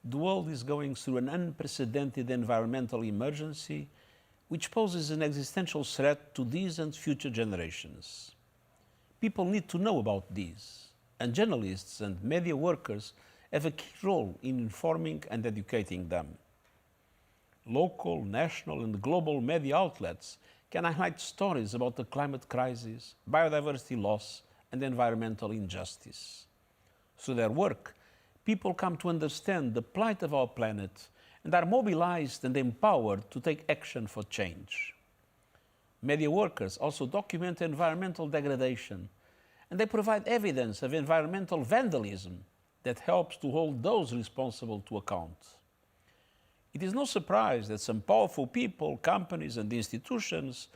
The world is going through an unprecedented environmental emergency which poses an existential threat to these and future generations. People need to know about these, and journalists and media workers have a key role in informing and educating them. Local, national, and global media outlets can highlight stories about the climate crisis, biodiversity loss, and environmental injustice. Through their work, people come to understand the plight of our planet and are mobilized and empowered to take action for change. Media workers also document environmental degradation, and they provide evidence of environmental vandalism that helps to hold those responsible to account. It is no surprise that some powerful people, companies, and institutions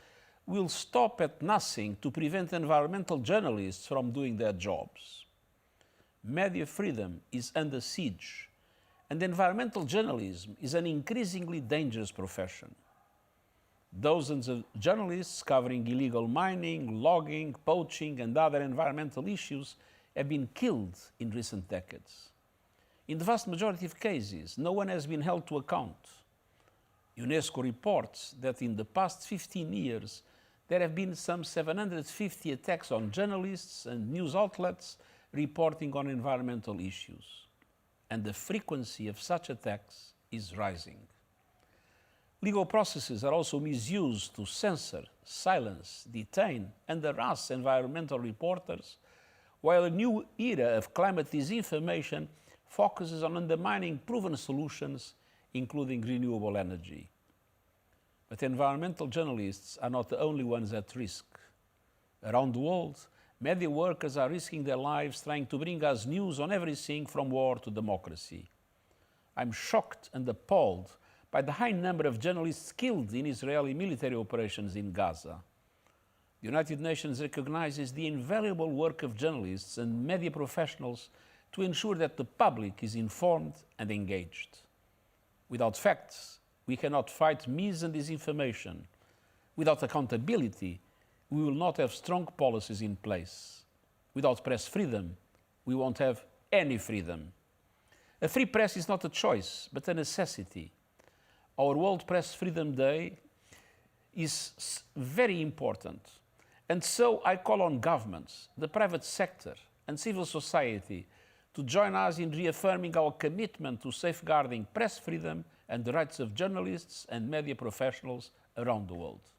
will stop at nothing to prevent environmental journalists from doing their jobs. Media freedom is under siege, and environmental journalism is an increasingly dangerous profession. Dozens of journalists covering illegal mining, logging, poaching, and other environmental issues have been killed in recent decades. In the vast majority of cases, no one has been held to account. UNESCO reports that in the past 15 years, there have been some 750 attacks on journalists and news outlets reporting on environmental issues, and the frequency of such attacks is rising. Legal processes are also misused to censor, silence, detain, and harass environmental reporters, while a new era of climate disinformation focuses on undermining proven solutions, including renewable energy. But environmental journalists are not the only ones at risk. Around the world, media workers are risking their lives trying to bring us news on everything from war to democracy. I'm shocked and appalled by the high number of journalists killed in Israeli military operations in Gaza. The United Nations recognizes the invaluable work of journalists and media professionals to ensure that the public is informed and engaged. Without facts, we cannot fight mis and disinformation. Without accountability, we will not have strong policies in place. Without press freedom, we won't have any freedom. A free press is not a choice, but a necessity. Our World Press Freedom Day is very important. And so I call on governments, the private sector, and civil society to join us in reaffirming our commitment to safeguarding press freedom and the rights of journalists and media professionals around the world.